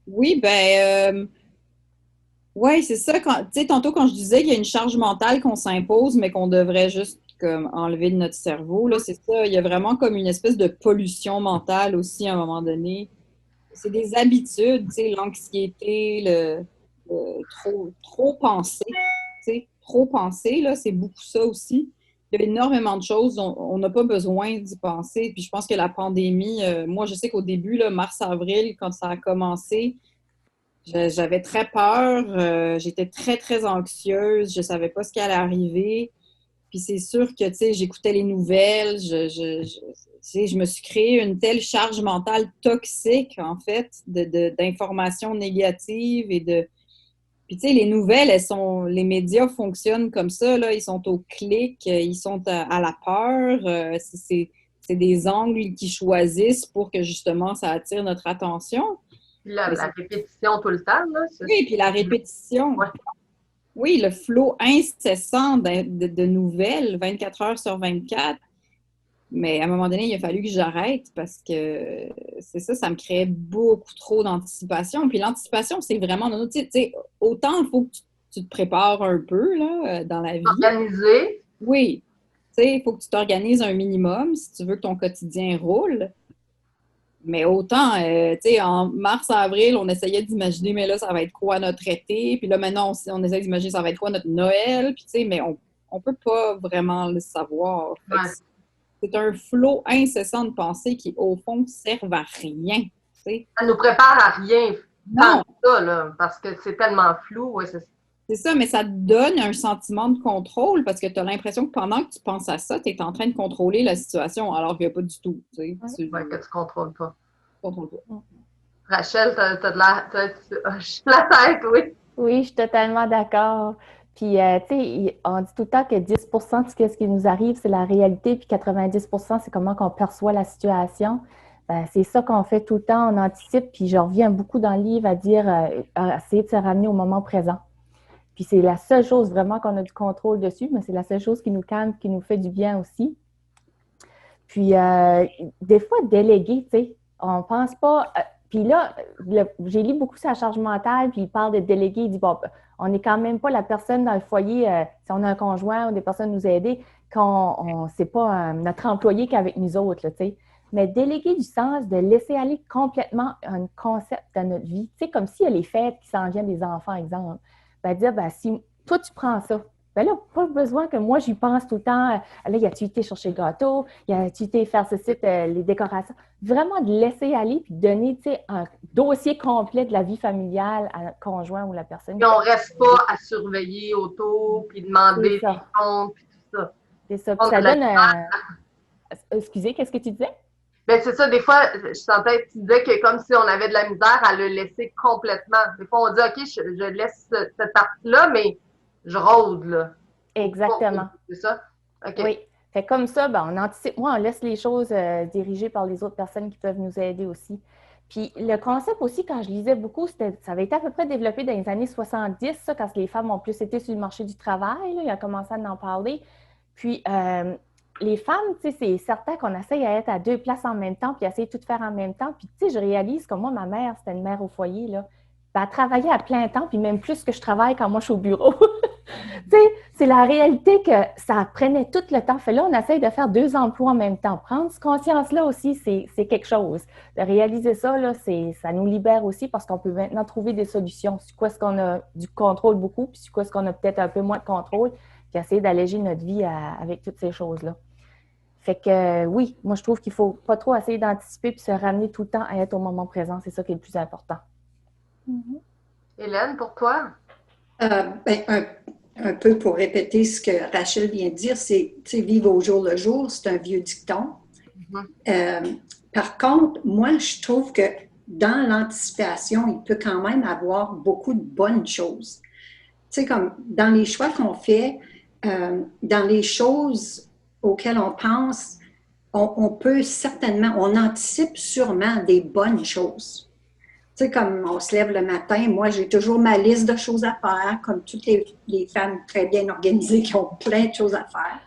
Oui, ouais, c'est ça. Tu sais, tantôt, quand je disais qu'il y a une charge mentale qu'on s'impose, mais qu'on devrait juste comme enlever de notre cerveau, là, c'est ça. Il y a vraiment comme une espèce de pollution mentale aussi à un moment donné. C'est des habitudes, tu sais, l'anxiété, trop penser, tu sais, trop penser, là, c'est beaucoup ça aussi. il y a énormément de choses, on n'a pas besoin d'y penser. Puis je pense que la pandémie, moi, je sais qu'au début, là, mars-avril, quand ça a commencé, j'avais très peur, j'étais très, très anxieuse, je savais pas ce qui allait arriver. Puis c'est sûr que, tu sais, j'écoutais les nouvelles, je me suis créé une telle charge mentale toxique, en fait, d'informations négatives et de... Puis, tu sais, les nouvelles, les médias fonctionnent comme ça, là, ils sont au clic, ils sont à la peur, c'est des angles qu'ils choisissent pour que, justement, ça attire notre attention. Puis la répétition tout le temps, là. Oui, puis la répétition. Ouais. Oui, le flot incessant de nouvelles, 24 heures sur 24. Mais à un moment donné, il a fallu que j'arrête parce que c'est ça, ça me créait beaucoup trop d'anticipation. Puis l'anticipation, c'est vraiment... Tu sais, autant il faut que tu te prépares un peu là, dans la vie. Organiser. Oui. Tu sais, il faut que tu t'organises un minimum si tu veux que ton quotidien roule. Mais autant, tu sais, en mars-avril, on essayait d'imaginer, mais là, ça va être quoi notre été? Puis là, maintenant, on essaie d'imaginer, ça va être quoi notre Noël? Puis tu sais, mais on peut pas vraiment le savoir. Fait que c'est un flot incessant de pensées qui, au fond, ne servent à rien. T'sais. Ça nous prépare à rien. Non. Ça, là, parce que c'est tellement flou. Ouais, c'est ça, mais ça te donne un sentiment de contrôle parce que tu as l'impression que pendant que tu penses à ça, tu es en train de contrôler la situation, alors qu'il n'y a pas du tout. Que tu ne contrôles pas. Contrôle pas. Rachel, t'as de la tête, oui. Oui, je suis totalement d'accord. Puis, tu sais, on dit tout le temps que 10 de ce qui nous arrive, c'est la réalité, puis 90 c'est comment on perçoit la situation. Ben, c'est ça qu'on fait tout le temps, on anticipe, puis je reviens beaucoup dans le livre à dire, à essayer de se ramener au moment présent. Puis c'est la seule chose vraiment qu'on a du contrôle dessus, mais c'est la seule chose qui nous calme, qui nous fait du bien aussi. Puis, des fois, déléguer, tu sais, on pense pas... Puis là, j'ai lu beaucoup sur la charge mentale, puis il parle de déléguer. Il dit, bon, on n'est quand même pas la personne dans le foyer, si on a un conjoint ou des personnes nous aider, c'est pas notre employé qu'avec nous autres, tu sais. Mais déléguer du sens de laisser aller complètement un concept dans notre vie. Tu sais, comme s'il y a les fêtes qui s'en viennent des enfants, exemple. Ben, dire, ben, si toi, tu prends ça, ben là, pas besoin que moi, j'y pense tout le temps. Là, y a-tu été chercher le gâteau? Y a-tu été faire ceci, les décorations? Vraiment de laisser aller puis de donner, tu sais, un dossier complet de la vie familiale à notre conjoint ou la personne. Puis on ne reste pas à surveiller autour puis demander des comptes puis tout ça. C'est ça. Puis ça donne Excusez, qu'est-ce que tu disais? Ben c'est ça, des fois, je sentais que tu disais que comme si on avait de la misère à le laisser complètement. Des fois, on dit, OK, je laisse cette partie-là, mais je rôde, là. Exactement. C'est ça? OK. Oui. Fait comme ça, ben, on anticipe. Moi, on laisse les choses dirigées par les autres personnes qui peuvent nous aider aussi. Puis le concept aussi, quand je lisais beaucoup, ça avait été à peu près développé dans les années 70, ça, quand les femmes ont plus été sur le marché du travail, là, il a commencé à en parler. Puis les femmes, tu sais, c'est certain qu'on essaye à être à deux places en même temps, puis essayer de tout faire en même temps. Puis tu sais, je réalise que moi, ma mère, c'était une mère au foyer, là. Ben, elle travaillait à plein temps, puis même plus que je travaille quand moi, je suis au bureau. Tu sais, c'est la réalité que ça prenait tout le temps. Fait là, on essaye de faire deux emplois en même temps. Prendre cette conscience-là aussi, c'est quelque chose. De réaliser ça, là, ça nous libère aussi parce qu'on peut maintenant trouver des solutions. Sur quoi est-ce qu'on a du contrôle beaucoup, puis sur quoi est-ce qu'on a peut-être un peu moins de contrôle, puis essayer d'alléger notre vie avec toutes ces choses-là. Fait que oui, moi, je trouve qu'il ne faut pas trop essayer d'anticiper puis se ramener tout le temps à être au moment présent. C'est ça qui est le plus important. Hélène, pour toi? Un peu pour répéter ce que Rachel vient de dire, c'est vivre au jour le jour, c'est un vieux dicton. Par contre, moi, je trouve que dans l'anticipation, il peut quand même avoir beaucoup de bonnes choses. Tu sais, comme dans les choix qu'on fait, dans les choses auxquelles on pense, on peut certainement, on anticipe sûrement des bonnes choses. Tu sais, comme on se lève le matin, moi, j'ai toujours ma liste de choses à faire, comme toutes les femmes très bien organisées qui ont plein de choses à faire.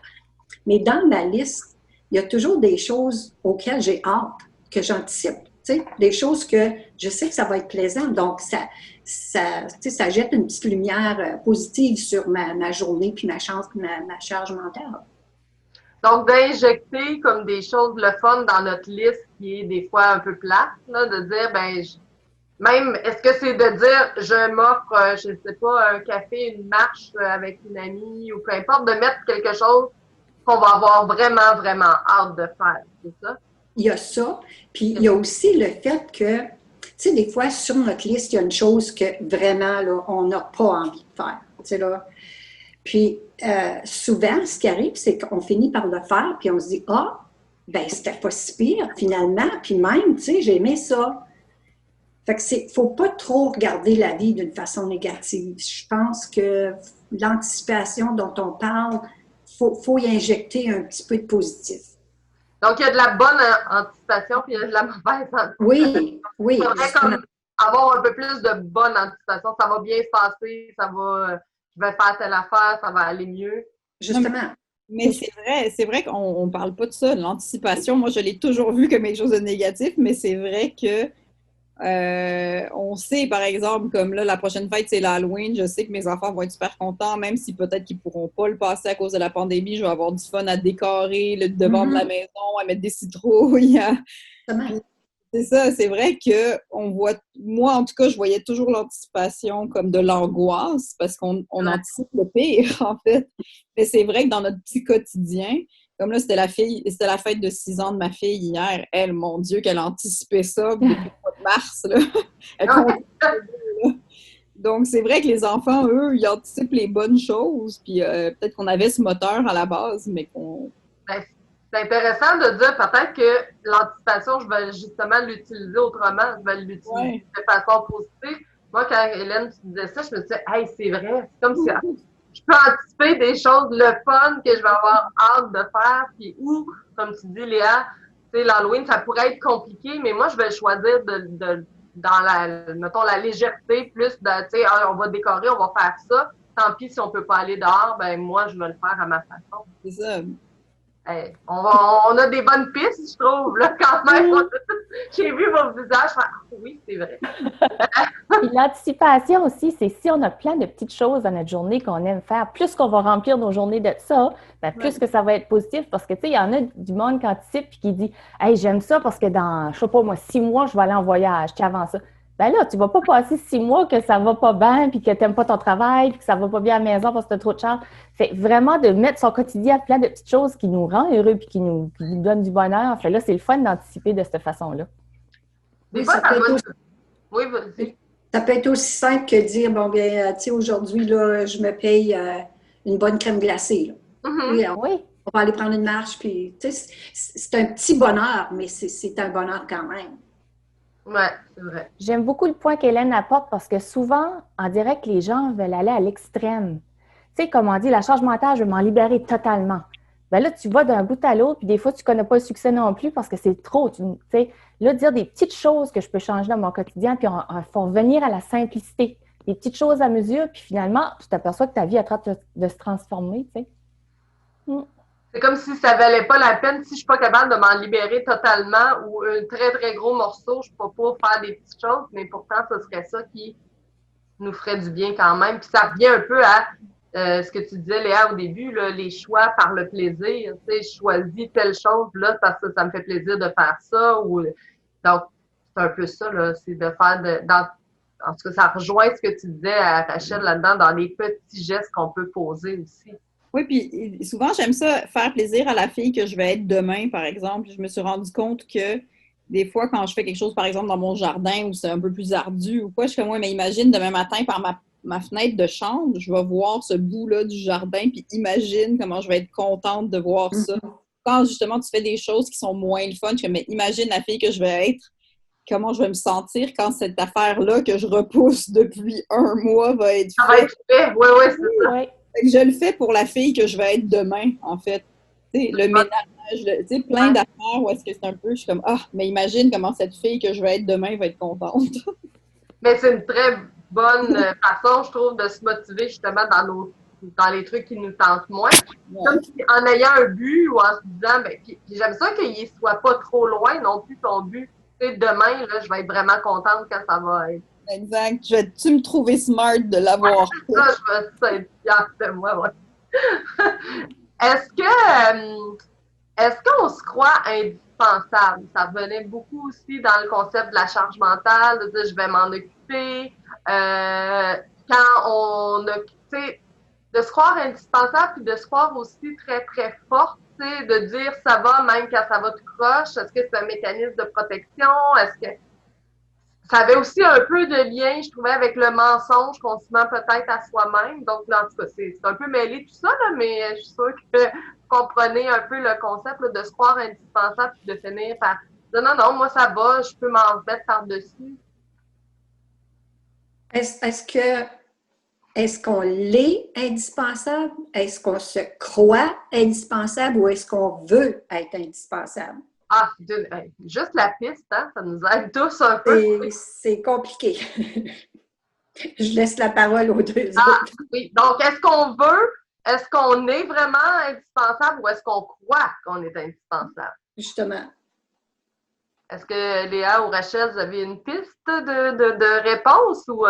Mais dans ma liste, il y a toujours des choses auxquelles j'ai hâte, que j'anticipe. Tu sais, des choses que je sais que ça va être plaisant. Donc, ça jette une petite lumière positive sur ma journée puis ma charge mentale. Donc, d'injecter comme des choses le fun dans notre liste qui est des fois un peu plate, là, de dire, ben, même, est-ce que c'est de dire, je m'offre, je ne sais pas, un café, une marche avec une amie ou peu importe, de mettre quelque chose qu'on va avoir vraiment, vraiment hâte de faire, c'est ça? Il y a ça. Puis il y a aussi le fait que, tu sais, des fois, sur notre liste, il y a une chose que vraiment, là, on n'a pas envie de faire. Tu sais, là. Puis souvent, ce qui arrive, c'est qu'on finit par le faire, puis on se dit, ah, ben c'était pas si pire, finalement. Puis même, tu sais, j'ai aimé ça. Fait que faut pas trop regarder la vie d'une façon négative. Je pense que l'anticipation dont on parle, faut y injecter un petit peu de positif. Donc, il y a de la bonne anticipation, puis il y a de la mauvaise anticipation. Oui. Il faudrait comme avoir un peu plus de bonne anticipation. Ça va bien se passer, je vais faire telle affaire, ça va aller mieux. Justement. Mais c'est vrai qu'on ne parle pas de ça, de l'anticipation. Moi, je l'ai toujours vu comme quelque chose de négatif, mais c'est vrai que on sait, par exemple, comme là, la prochaine fête, c'est l'Halloween. Je sais que mes enfants vont être super contents, même si peut-être qu'ils ne pourront pas le passer à cause de la pandémie. Je vais avoir du fun à décorer le devant de la maison, à mettre des citrouilles. C'est ça, c'est vrai que moi en tout cas, je voyais toujours l'anticipation comme de l'angoisse parce qu'on anticipe le pire, en fait. Mais c'est vrai que dans notre petit quotidien, comme là, c'était la fête de 6 ans de ma fille hier. Elle, mon Dieu, qu'elle anticipait ça depuis le mois de mars, là. Donc, c'est vrai que les enfants, eux, ils anticipent les bonnes choses. Puis peut-être qu'on avait ce moteur à la base, mais qu'on... C'est intéressant de dire peut-être que l'anticipation, je vais justement l'utiliser autrement, je vais l'utiliser de façon positive. Moi, quand Hélène tu disais ça, je me disais, hey, c'est vrai, c'est comme si je peux anticiper des choses, le fun que je vais avoir hâte de faire, puis ou, comme tu dis, Léa, tu sais, l'Halloween, ça pourrait être compliqué, mais moi, je vais choisir dans mettons, la légèreté, plus de, tu sais, on va décorer, on va faire ça. Tant pis si on peut pas aller dehors, ben moi, je vais le faire à ma façon. C'est ça. Hey, on a des bonnes pistes, je trouve, là, quand même. J'ai vu vos visages, oui, c'est vrai. Puis l'anticipation aussi, c'est si on a plein de petites choses dans notre journée qu'on aime faire, plus qu'on va remplir nos journées de ça, ben plus que ça va être positif. Parce que, tu sais, il y en a du monde qui anticipe et qui dit « Hey, j'aime ça parce que dans, je sais pas moi, 6 mois, je vais aller en voyage. » Tu avant ça. Ben là, tu vas pas passer 6 mois que ça va pas bien, puis que tu n'aimes pas ton travail, puis que ça va pas bien à la maison parce que tu as trop de charges. Fait vraiment de mettre son quotidien à plein de petites choses qui nous rendent heureux puis qui nous donnent du bonheur. Fait là, c'est le fun d'anticiper de cette façon-là. Oui, ça peut être aussi simple que dire, bon, bien, tu sais, aujourd'hui, là, je me paye une bonne crème glacée. Là. Oui. On va aller prendre une marche, puis, tu sais, c'est un petit bonheur, mais c'est un bonheur quand même. Oui, c'est vrai. J'aime beaucoup le point qu'Hélène apporte parce que souvent, on dirait que les gens veulent aller à l'extrême. Tu sais, comme on dit, la charge mentale, je veux m'en libérer totalement. Ben là, tu vas d'un bout à l'autre, puis des fois, tu ne connais pas le succès non plus parce que c'est trop. Tu sais, là, dire des petites choses que je peux changer dans mon quotidien, puis on faut revenir à la simplicité. Des petites choses à mesure, puis finalement, tu t'aperçois que ta vie est en train de se transformer, tu sais. C'est comme si ça valait pas la peine, si je suis pas capable de m'en libérer totalement ou un très, très gros morceau, je peux pas faire des petites choses, mais pourtant, ce serait ça qui nous ferait du bien quand même. Puis ça revient un peu à ce que tu disais, Léa, au début, là, les choix par le plaisir. Tu sais, je choisis telle chose là parce que ça me fait plaisir de faire ça. Donc, c'est un peu ça, là, c'est de faire en tout cas, ça rejoint ce que tu disais à Rachel là-dedans, dans les petits gestes qu'on peut poser aussi. Oui, puis souvent, j'aime ça, faire plaisir à la fille que je vais être demain, par exemple. Je me suis rendu compte que des fois, quand je fais quelque chose, par exemple, dans mon jardin où c'est un peu plus ardu ou quoi, je fais, moi, mais imagine demain matin, par ma fenêtre de chambre, je vais voir ce bout-là du jardin, puis imagine comment je vais être contente de voir ça. Quand, justement, tu fais des choses qui sont moins le fun, je fais, mais imagine la fille que je vais être, comment je vais me sentir quand cette affaire-là que je repousse depuis 1 mois va être faite. Ça va être fait, oui, c'est ça. Oui. Je le fais pour la fille que je vais être demain, en fait. T'sais, le ménage, plein d'affaires où est-ce que c'est un peu, je suis comme, mais imagine comment cette fille que je vais être demain va être contente. Mais c'est une très bonne façon, je trouve, de se motiver justement dans les trucs qui nous tentent moins. Ouais. Comme si, en ayant un but ou en se disant, puis j'aime ça qu'il ne soit pas trop loin non plus ton but. T'sais, demain, là, je vais être vraiment contente quand ça va être. Exact. Tu me trouver smart de l'avoir fait. Ça, je vais être fière de moi, ouais. Est-ce qu'on se croit indispensable? Ça revenait beaucoup aussi dans le concept de la charge mentale, de dire je vais m'en occuper. Quand on a, tu sais, de se croire indispensable puis de se croire aussi très, très forte, tu sais, de dire ça va même quand ça va tout croche. Est-ce que c'est un mécanisme de protection? Est-ce que ça avait aussi un peu de lien, je trouvais, avec le mensonge qu'on se ment peut-être à soi-même. Donc, là, en tout cas, c'est un peu mêlé tout ça, là, mais je suis sûre que vous comprenez un peu le concept là, de se croire indispensable puis de finir par dire non, non, moi ça va, je peux m'en remettre par-dessus. Est-ce qu'on l'est indispensable? Est-ce qu'on se croit indispensable ou est-ce qu'on veut être indispensable? Ah, juste la piste, hein, ça nous aide tous un peu. C'est compliqué. Je laisse la parole aux deux autres. Oui, donc est-ce qu'on est vraiment indispensable ou est-ce qu'on croit qu'on est indispensable? Justement. Est-ce que Léa ou Rachel, vous avez une piste de réponse ou...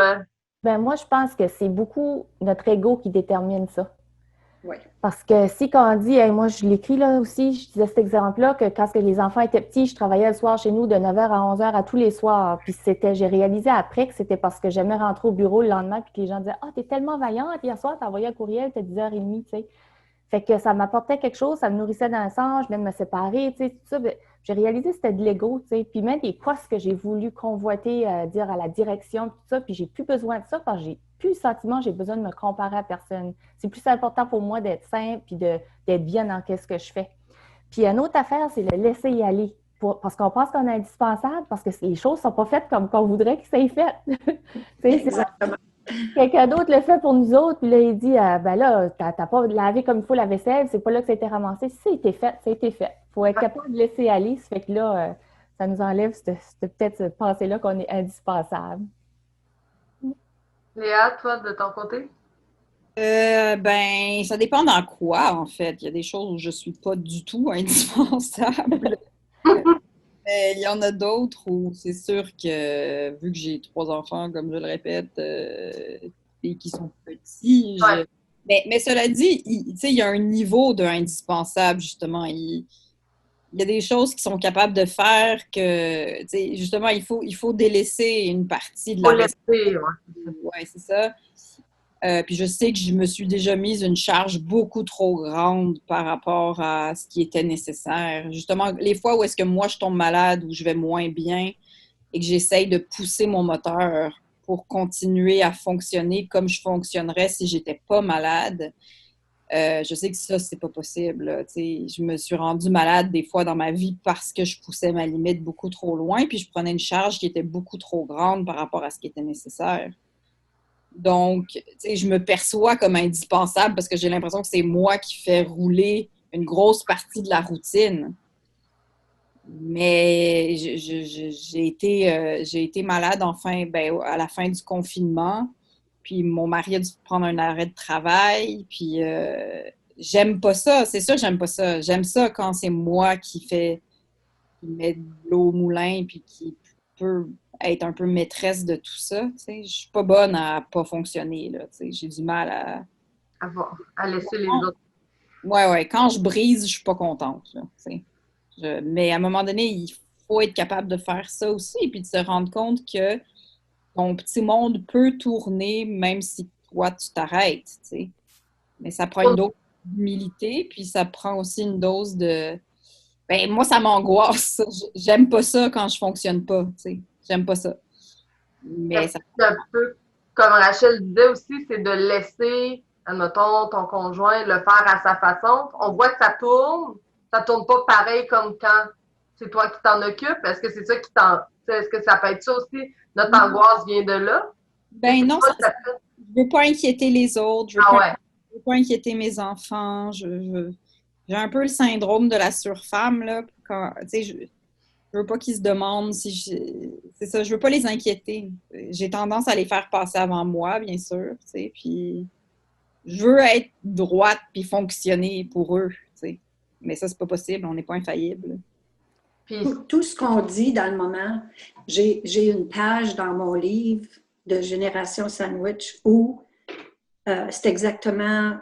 Ben moi, je pense que c'est beaucoup notre ego qui détermine ça. Oui. Parce que si quand on dit, hey, moi je l'écris là aussi, je disais cet exemple-là, que quand les enfants étaient petits, je travaillais le soir chez nous de 9h à 11h à tous les soirs. Puis j'ai réalisé après que c'était parce que j'aimais rentrer au bureau le lendemain puis que les gens disaient, ah, t'es tellement vaillante, hier soir, t'as envoyé un courriel, t'as 10h30, tu sais. Fait que ça m'apportait quelque chose, ça me nourrissait dans le sang, je venais de me séparer, tu sais, tout ça. J'ai réalisé que c'était de l'ego, tu sais. Puis même des postes que j'ai voulu convoiter, dire à la direction, tout ça, puis j'ai plus besoin de ça parce que j'ai plus le sentiment, j'ai besoin de me comparer à personne. C'est plus important pour moi d'être simple puis d'être bien dans ce que je fais. Puis une autre affaire, c'est le laisser y aller. Parce qu'on pense qu'on est indispensable, parce que les choses ne sont pas faites comme qu'on voudrait que ça soit fait. Exactement. Quelqu'un d'autre le fait pour nous autres, puis là, il dit ben là, t'as pas lavé comme il faut la vaisselle, c'est pas là que ça a été ramassé. Si ça a été fait, ça a été fait. Il faut être capable de laisser aller. Ça fait que là, ça nous enlève peut-être cette pensée-là qu'on est indispensable. Léa, toi, de ton côté? Ben, ça dépend dans quoi, en fait. Il y a des choses où je suis pas du tout indispensable. Il y en a d'autres où c'est sûr que, vu que j'ai 3 enfants, comme je le répète, et qui sont petits, Ouais. mais cela dit, il y a un niveau de indispensable, justement. Il y a des choses qui sont capables de faire que, justement, il faut délaisser une partie de la Faut laisser, ouais. Ouais, c'est ça. Puis je sais que je me suis déjà mise une charge beaucoup trop grande par rapport à ce qui était nécessaire. Justement, les fois où est-ce que moi je tombe malade ou je vais moins bien et que j'essaye de pousser mon moteur pour continuer à fonctionner comme je fonctionnerais si j'étais pas malade, je sais que ça, c'est pas possible. Là. Je me suis rendue malade des fois dans ma vie parce que je poussais ma limite beaucoup trop loin puis je prenais une charge qui était beaucoup trop grande par rapport à ce qui était nécessaire. Donc, je me perçois comme indispensable parce que j'ai l'impression que c'est moi qui fais rouler une grosse partie de la routine. Mais j'ai été malade à la fin du confinement. Puis mon mari a dû prendre un arrêt de travail. Puis j'aime pas ça. C'est sûr que j'aime pas ça. J'aime ça quand c'est moi qui met de l'eau au moulin puis qui peut être un peu maîtresse de tout ça. Je suis pas bonne à pas fonctionner. Là, j'ai du mal À laisser les autres. Ouais. Quand je brise, je suis pas contente. Là, mais à un moment donné, il faut être capable de faire ça aussi et puis de se rendre compte que ton petit monde peut tourner même si toi, tu t'arrêtes. Mais ça prend une dose d'humilité puis ça prend aussi une dose de... Ben, moi, ça m'angoisse. J'aime pas ça quand je fonctionne pas. J'aime pas ça. Mais ça... Un peu, comme Rachel disait aussi, c'est de laisser, admettons, ton conjoint le faire à sa façon. On voit que ça tourne pas pareil comme quand c'est toi qui t'en occupes. Est-ce que c'est ça qui t'en... Est-ce que ça peut être ça aussi? Notre angoisse vient de là? Ben non, je veux pas inquiéter les autres. Je veux pas inquiéter mes enfants. J'ai un peu le syndrome de la surfemme, là. Je veux pas qu'ils se demandent si c'est ça, je veux pas les inquiéter. J'ai tendance à les faire passer avant moi, bien sûr, puis je veux être droite puis fonctionner pour eux, mais ça, c'est pas possible, on n'est pas infaillible. Puis tout ce qu'on dit dans le moment, j'ai une page dans mon livre de Génération Sandwich où c'est exactement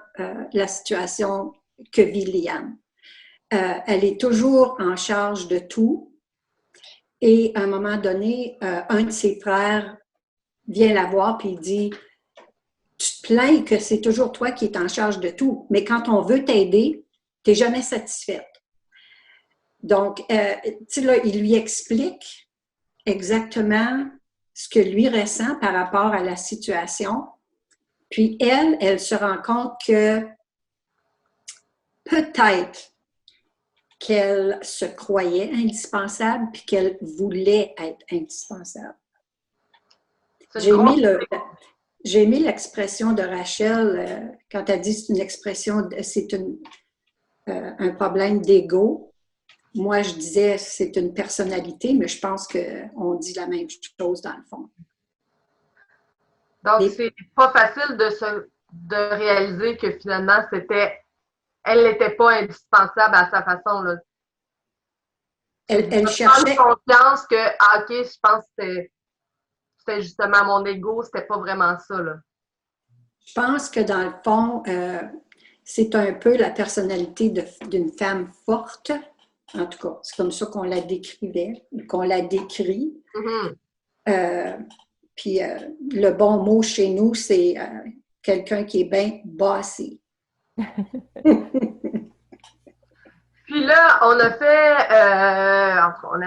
la situation que vit Liane. Elle est toujours en charge de tout et à un moment donné, un de ses frères vient la voir puis il dit tu te plains que c'est toujours toi qui es en charge de tout. Mais quand on veut t'aider, tu n'es jamais satisfaite. Donc, tu sais, là, il lui explique exactement ce que lui ressent par rapport à la situation. Puis elle se rend compte que peut-être qu'elle se croyait indispensable puis qu'elle voulait être indispensable. J'ai aimé l'expression de Rachel quand elle dit c'est une expression, un problème d'ego. Moi, je disais c'est une personnalité, mais je pense qu'on dit la même chose dans le fond. Donc, c'est pas facile de réaliser que finalement, elle n'était pas indispensable à sa façon. Là. Elle cherchait confiance que, OK, je pense que c'était justement mon ego, c'était pas vraiment ça. Là. Je pense que dans le fond, c'est un peu la personnalité d'une femme forte. En tout cas, c'est comme ça qu'on la décrivait, qu'on la décrit. Mm-hmm. Puis le bon mot chez nous, c'est quelqu'un qui est bien bossy. Puis là, on a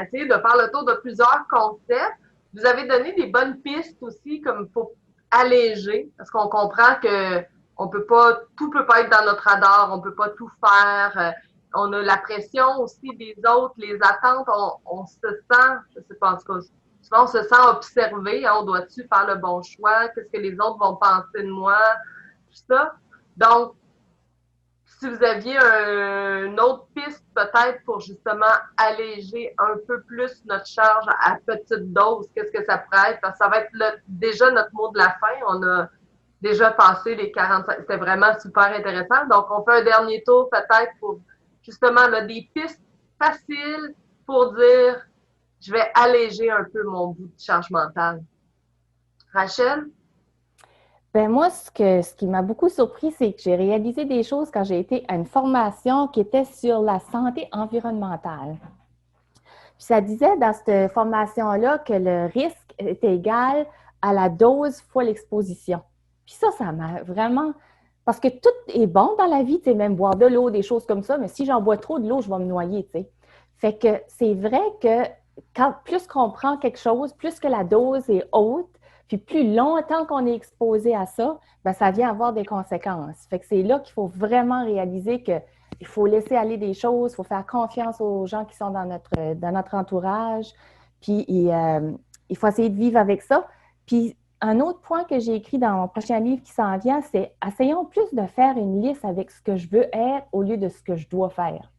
essayé de faire le tour de plusieurs concepts. Vous avez donné des bonnes pistes aussi, comme pour alléger, parce qu'on comprend que tout peut pas être dans notre radar, on peut pas tout faire. On a la pression aussi des autres, les attentes, on se sent, je sais pas, en tout cas, souvent on se sent observé, hein, on doit-tu faire le bon choix, qu'est-ce que les autres vont penser de moi, tout ça. Donc, si vous aviez une autre piste peut-être pour justement alléger un peu plus notre charge à petite dose, qu'est-ce que ça pourrait être? Parce que ça va être déjà notre mot de la fin. On a déjà passé les 45. C'était vraiment super intéressant. Donc, on fait un dernier tour peut-être pour justement là, des pistes faciles pour dire je vais alléger un peu mon bout de charge mentale. Rachel? Ben moi, ce qui m'a beaucoup surpris, c'est que j'ai réalisé des choses quand j'ai été à une formation qui était sur la santé environnementale. Puis ça disait dans cette formation-là que le risque était égal à la dose fois l'exposition. Puis ça m'a vraiment... Parce que tout est bon dans la vie, tu sais, même boire de l'eau, des choses comme ça, mais si j'en bois trop de l'eau, je vais me noyer, tu sais. Fait que c'est vrai que plus qu'on prend quelque chose, plus que la dose est haute, puis plus longtemps qu'on est exposé à ça, bien, ça vient avoir des conséquences. Fait que c'est là qu'il faut vraiment réaliser qu'il faut laisser aller des choses, il faut faire confiance aux gens qui sont dans notre entourage, puis il faut essayer de vivre avec ça. Puis un autre point que j'ai écrit dans mon prochain livre qui s'en vient, c'est essayons plus de faire une liste avec ce que je veux être au lieu de ce que je dois faire.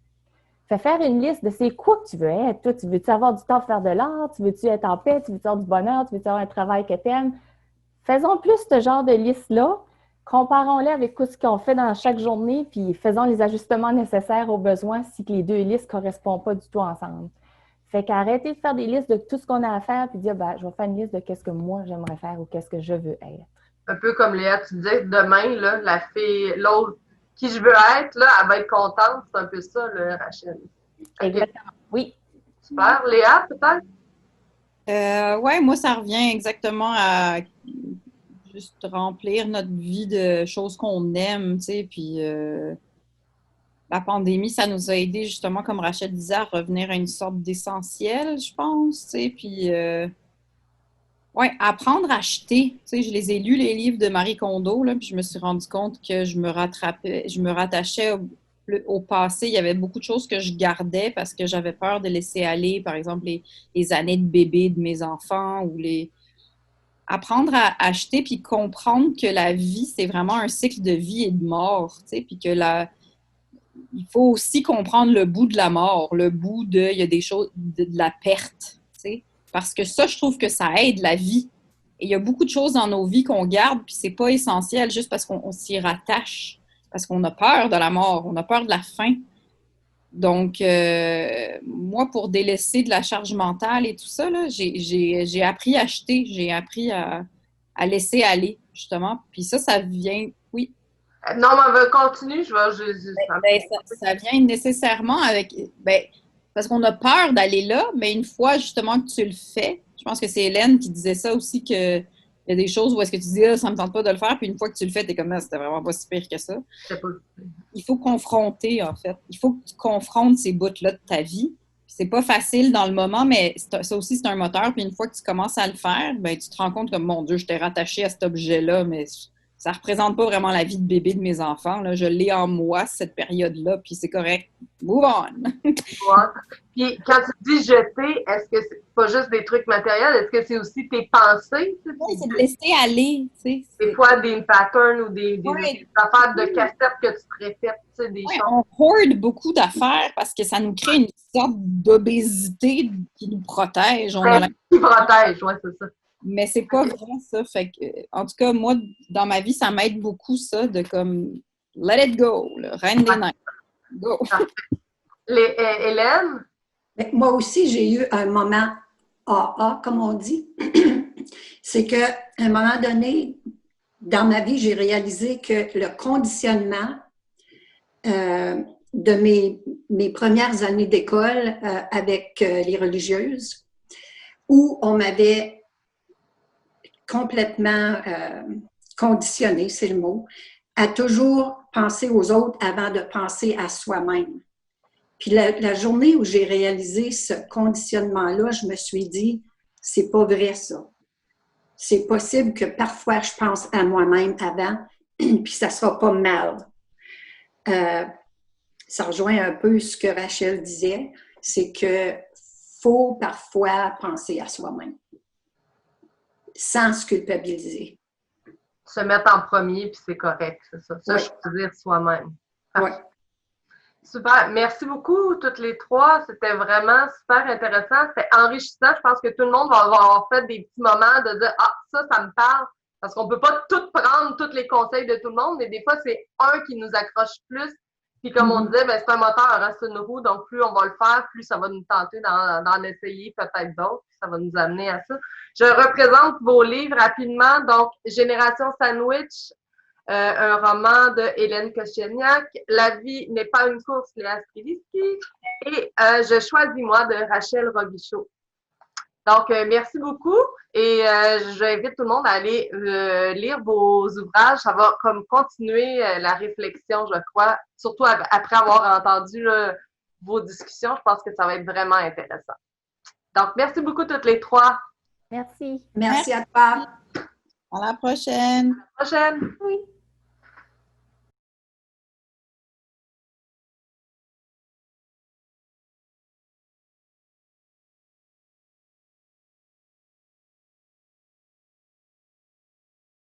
Fais faire une liste de c'est quoi que tu veux être. Toi, tu veux-tu avoir du temps pour faire de l'art? Tu veux-tu être en paix? Tu veux-tu avoir du bonheur? Tu veux-tu avoir un travail que tu aimes? Faisons plus ce genre de liste-là. Comparons-les avec ce qu'on fait dans chaque journée, puis faisons les ajustements nécessaires aux besoins si les deux listes ne correspondent pas du tout ensemble. Fait qu'arrêtez de faire des listes de tout ce qu'on a à faire, puis dire, je vais faire une liste de qu'est-ce que moi j'aimerais faire ou qu'est-ce que je veux être. Un peu comme Léa, tu disais, demain, là, la fille, l'autre, qui je veux être, là, elle va être contente. C'est un peu ça, là, Rachel. Okay. Exactement, oui. Super. Léa, peut-être? Oui, moi, ça revient exactement à juste remplir notre vie de choses qu'on aime, tu sais, puis la pandémie, ça nous a aidé justement, comme Rachel disait, à revenir à une sorte d'essentiel, je pense, tu sais, puis apprendre à acheter, tu sais, je les ai lus, les livres de Marie Kondo, là, puis je me suis rendu compte que je me rattachais au passé, il y avait beaucoup de choses que je gardais parce que j'avais peur de laisser aller, par exemple, les années de bébé de mes enfants ou apprendre à acheter puis comprendre que la vie, c'est vraiment un cycle de vie et de mort, tu sais, puis que il faut aussi comprendre le bout de la mort, le bout il y a des choses, de la perte, tu sais, parce que ça, je trouve que ça aide la vie. Et il y a beaucoup de choses dans nos vies qu'on garde puis c'est pas essentiel juste parce qu'on s'y rattache. Parce qu'on a peur de la mort, on a peur de la fin. Donc, moi, pour délaisser de la charge mentale et tout ça, là, j'ai appris à acheter, j'ai appris à laisser aller, justement. Puis ça vient, oui. Non, mais continue, ça vient nécessairement parce qu'on a peur d'aller là, mais une fois, justement, que tu le fais, je pense que c'est Hélène qui disait ça aussi, que Il y a des choses où est-ce que tu dis, ah, ça me tente pas de le faire, puis une fois que tu le fais, t'es comme, ah, c'était vraiment pas si pire que ça. C'est pas... Il faut confronter, en fait. Il faut que tu confrontes ces bouts-là de ta vie. C'est pas facile dans le moment, mais ça aussi, c'est un moteur. Puis une fois que tu commences à le faire, ben, tu te rends compte que, mon Dieu, je t'ai rattaché à cet objet-là, mais ça représente pas vraiment la vie de bébé de mes enfants. Là. Je l'ai en moi, cette période-là, puis c'est correct. Move on! Ouais. Puis quand tu dis jeter, est-ce que c'est pas juste des trucs matériels? Est-ce que c'est aussi tes pensées? Oui, c'est de laisser aller, tu sais. Des fois, des patterns ou des Ouais. affaires de cassettes que tu te répètes, tu sais, des Ouais, choses. on hoard beaucoup d'affaires parce que ça nous crée une sorte d'obésité qui nous protège. On a Qui protège, ouais, c'est ça. Mais c'est pas vrai, ça. Fait que, en tout cas, moi, dans ma vie, ça m'aide beaucoup, ça, de comme let it go, là, reine des neiges. Go! Hélène? Mais moi aussi, j'ai eu un moment AA, comme on dit. C'est qu'à un moment donné, dans ma vie, j'ai réalisé que le conditionnement de mes premières années d'école avec les religieuses, où on m'avait complètement conditionné, c'est le mot, à toujours penser aux autres avant de penser à soi-même. Puis la journée où j'ai réalisé ce conditionnement-là, je me suis dit, c'est pas vrai ça. C'est possible que parfois je pense à moi-même avant, puis ça sera pas mal. Ça rejoint un peu ce que Rachel disait, c'est que faut parfois penser à soi-même, sans se culpabiliser. Se mettre en premier, puis c'est correct, c'est ça. Ça, choisir soi-même. Oui. Super. Merci beaucoup, toutes les trois. C'était vraiment super intéressant. C'était enrichissant. Je pense que tout le monde va avoir fait des petits moments de dire « Ah, ça me parle ». Parce qu'on ne peut pas tout prendre, tous les conseils de tout le monde, mais des fois, c'est un qui nous accroche plus. Puis comme on disait, ben, c'est un moteur, un reste une roue, donc plus on va le faire, plus ça va nous tenter d'en essayer peut-être d'autres, puis ça va nous amener à ça. Je représente vos livres rapidement. Donc, Génération Sandwich, un roman de Hélène Kościelniak, La vie n'est pas une course, Léa Streliski, et Je choisis moi de Rachel Robichaud. Donc, merci beaucoup et j'invite tout le monde à aller lire vos ouvrages. Ça va comme continuer la réflexion, je crois, surtout après avoir entendu vos discussions. Je pense que ça va être vraiment intéressant. Donc, merci beaucoup toutes les trois. Merci. Merci à toi. À la prochaine! À la prochaine! Oui.